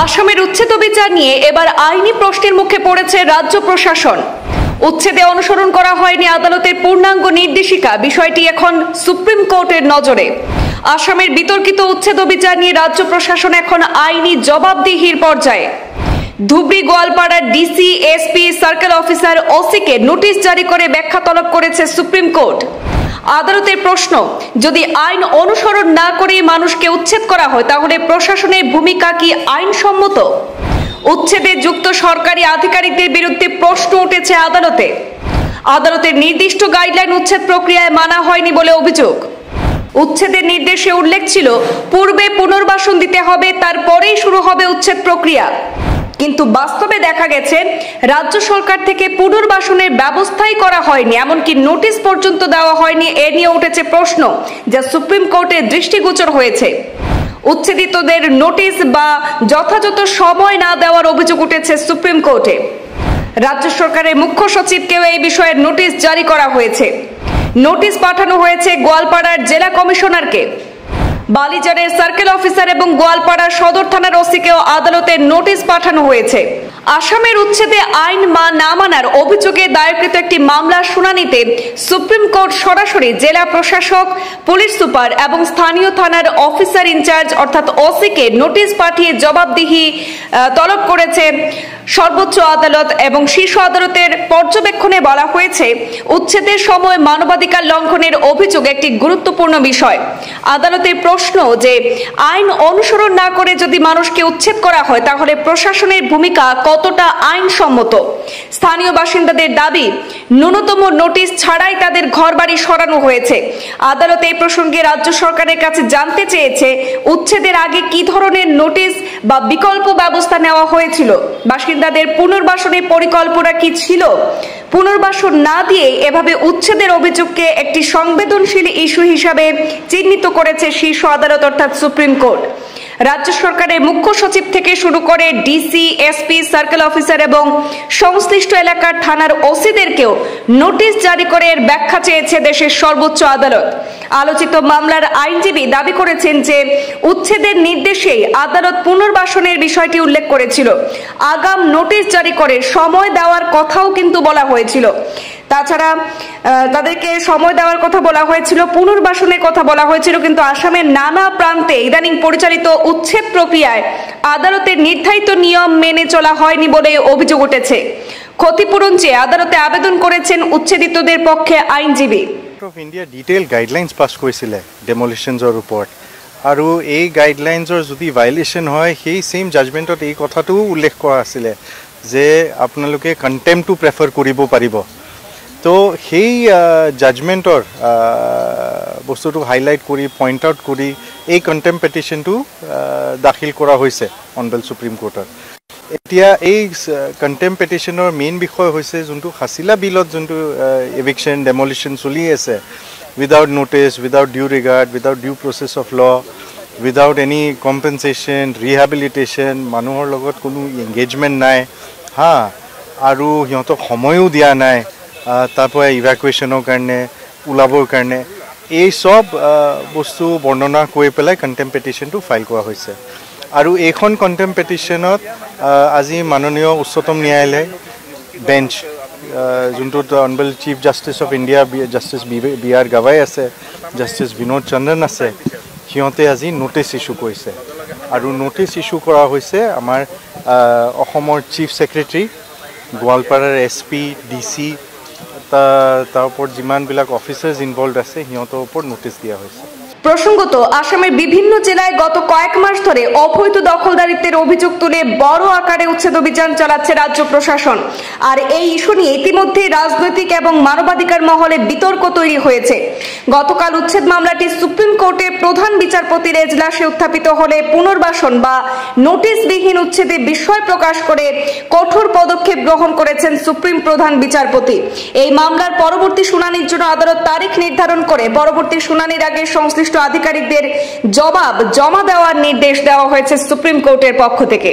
আসামের উচ্ছেদ বিচার নিয়ে এবার আইনি প্রশ্নের মুখে পড়েছে রাজ্য প্রশাসন। উচ্ছেদে অনুসরণ করা হয়নি আদালতের পূর্ণাঙ্গ নির্দেশিকা, বিষয়টি এখন সুপ্রিম কোর্টের নজরে। আসামের বিতর্কিত উচ্ছেদ বিচার নিয়ে রাজ্য প্রশাসন এখন আইনি জবাবদিহির পর্যায়ে। ধুবড়ী গোয়ালপাড়ার ডিসি, এসপি, সার্কেল অফিসার, ওসিকে নোটিশ জারি করে ব্যাখ্যা তলব করেছে সুপ্রিম কোর্ট। আদালতের প্রশ্ন, যদি আইন অনুসরণ না করে মানুষকে উচ্ছেদ করা হয় তাহলে প্রশাসনের ভূমিকা কি আইনসম্মত? উচ্ছেদে যুক্ত সরকারি আধিকারিকদের বিরুদ্ধে প্রশ্ন উঠেছে আদালতে। আদালতের নির্দিষ্ট গাইডলাইন উচ্ছেদ প্রক্রিয়ায় মানা হয়নি বলে অভিযোগ। উচ্ছেদের নির্দেশে উল্লেখ ছিল পূর্বে পুনর্বাসন দিতে হবে, তারপরেই শুরু হবে উচ্ছেদ প্রক্রিয়া। কিন্তু বাস্তবে দেখা গেছে রাজ্য সরকার থেকে পুনর্বাসনের ব্যবস্থাই করা হয়নি, এমনকি নোটিশ পর্যন্ত দেওয়া হয়নি। এ নিয়ে উঠেছে প্রশ্ন, যা সুপ্রিম কোর্টের দৃষ্টিগোচর হয়েছে। উচ্ছেদিতদের নোটিশ বা যথাযথ সময় না দেওয়ার অভিযোগ উঠেছে সুপ্রিম কোর্টে। রাজ্য সরকারের মুখ্য সচিবকেও এই বিষয়ে নোটিশ জারি করা হয়েছে। নোটিশ পাঠানো হয়েছে গোয়ালপাড়ার জেলা কমিশনারকে। বালিজারের সার্কেল অফিসার এবং গোয়ালপাড়া সদর থানার ওসিকেও আদালতের নোটিশ পাঠানো হয়েছে। আসামের উচ্ছেদে আইন না মানার অভিযোগে দায়েরকৃত একটি মামলার শুনানিতে সুপ্রিম কোর্ট সরাসরি জেলা প্রশাসক, পুলিশ সুপার এবং স্থানীয় থানার অফিসার ইনচার্জ অর্থাৎ ওসিকে নোটিশ পাঠিয়ে জবাবদিহি তলব করেছে সর্বোচ্চ আদালত। এবং শীর্ষ আদালতের পর্যবেক্ষণে বলা হয়েছে, উচ্ছেদের সময় মানবাধিকার লঙ্ঘনের অভিযোগ একটি গুরুত্বপূর্ণ বিষয়। আদালতের প্রশ্ন যে আইন অনুসরণ না করে যদি মানুষকে উচ্ছেদ করা হয় তাহলে প্রশাসনের ভূমিকা কতটা আইনসম্মত? স্থানীয় বাসিন্দাদের দাবি, ন্যূনতম নোটিশ ছাড়াই তাদের ঘরবাড়ি সরানো হয়েছে। আদালত এই প্রসঙ্গে রাজ্য সরকারের কাছে জানতে চেয়েছে, উচ্ছেদের আগে কি ধরনের নোটিশ বা বিকল্প ব্যবস্থা নেওয়া হয়েছিল? বাসিন্দাদের পুনর্বাসনের পরিকল্পনা কি ছিল? পুনর্বাসন না দিয়ে এভাবে উচ্ছেদের অভিযোগকে একটি সংবেদনশীল ইস্যু হিসাবে চিহ্নিত করেছে শীর্ষ আদালত অর্থাৎ সুপ্রিম কোর্ট। রাজ্য সরকারের মুখ্য সচিব থেকে শুরু করে ডিসি, এসপি, সার্কেল অফিসার এবং সংশ্লিষ্ট এলাকার থানার ওসিদেরকেও নোটিশ জারি করে এর ব্যাখ্যা চেয়েছে দেশের সর্বোচ্চ আদালত। আলোচিত মামলার আইনজীবী দাবি করেছেন যে উচ্ছেদের নির্দেশেই আদালত পুনর্বাসনের বিষয়টি উল্লেখ করেছিল। আগাম নোটিশ জারি করে সময় দেওয়ার কথাও কিন্তু বলা হয়েছিল। তাছাড়া তাদেরকে সময় দেওয়ার কথা বলা হয়েছিল, পুনর্বাসনের কথা বলা হয়েছিল, কিন্তু আসামের নানা প্রান্তে ইদানিং পরিচালিত উচ্ছেদ প্রক্রিয়ায় আদালতের নির্ধারিত নিয়ম মেনে চলা হয়নি বলে অভিযোগ উঠেছে। ক্ষতিপূরণ চেয়ে আদালতে আবেদন করেছেন উচ্ছেদিতদের পক্ষে আইনজীবী। অফ ইণ্ডিয়া ডিটেইল গাইডলাইন্স পাছ কৰিছিলে ডেমলিশ্যনছৰ ওপৰত, আৰু এই গাইডলাইন্সৰ যদি ভাইলেশ্যন হয় সেই ছেইম জাজমেণ্টত এই কথাটোও উল্লেখ কৰা আছিলে যে আপোনালোকে কণ্টেম্পটো প্ৰেফাৰ কৰিব পাৰিব। তো সেই জাজমেণ্টৰ বস্তুটো হাইলাইট কৰি পইণ্ট আউট কৰি এই কণ্টেম্প পেটিশ্যনটো দাখিল কৰা হৈছে অনৰেবল সুপ্ৰিম কোৰ্টত। এতিয়া এই কণ্টেম্প পেটিশ্যনৰ মেইন বিষয় হৈছে যোনটো হাছিলা বিলত যোনটো এভিকশ্যন ডেমলিশ্যন চলি আছে, without notice, without due regard, without due process of law, without any compensation, rehabilitation, মানুহৰ লগত কোনো এংগেজমেণ্ট নাই আৰু সিহঁতক সময়ো দিয়া নাই তাৰপৰা ইভাকুৱেশ্যনৰ কাৰণে, ওলাবৰ কাৰণে। এই চব বস্তু বৰ্ণনা কৰি পেলাই কণ্টেম্প পেটিশ্যনটো ফাইল কৰা হৈছে। আৰু এইখন কণ্টেম্প পেটিশ্যনত আজি মাননীয় উচ্চতম ন্যায়ালয় বেঞ্চ, যোনটোত honourable chief justice of India justice B R Gavai আছে, জাষ্টিছ বিনোদ চন্দ্ৰন আছে, সিহঁতে আজি নোটিছ ইছ্যু কৰিছে। আৰু নোটিছ ইছ্যু কৰা হৈছে আমাৰ অসমৰ চিফ ছেক্ৰেটাৰী, গোৱালপাৰাৰ এছপি, ডিচি, তাৰ ওপৰত যিমানবিলাক অফিচাৰ্ছ ইনভলভ আছে সিহঁতৰ ওপৰত নোটিছ দিয়া হৈছে। প্রসঙ্গত, আসামের বিভিন্ন জেলায় গত কয়েক মাস ধরে অবৈধ দখলদারিত্বের অভিযোগ তুলে বড় আকারে উচ্ছেদ অভিযান চালাচ্ছে রাজ্য প্রশাসন। আর এই ইস্যু নিয়ে ইতিমধ্যে রাজনৈতিক এবং মানবাধিকার মহলে বিতর্ক তৈরি হয়েছে। গতকাল উচ্ছেদ মামলাটি সুপ্রিম কোর্টের প্রধান বিচারপতির এজলাসে উত্থাপিত হলে পুনর্বাসন বা নোটিশবিহীন উচ্ছেদে বিস্ময় প্রকাশ করে কঠোর পদক্ষেপ গ্রহণ করেছেন সুপ্রিম প্রধান বিচারপতি। এই মামলার পরবর্তী শুনানির জন্য আদালত তারিখ নির্ধারণ করে পরবর্তী শুনানির আগে সংশ্লিষ্ট আধিকারিকদের জবাব জমা দেওয়ার নির্দেশ দেওয়া হয়েছে সুপ্রিম কোর্টের পক্ষ থেকে।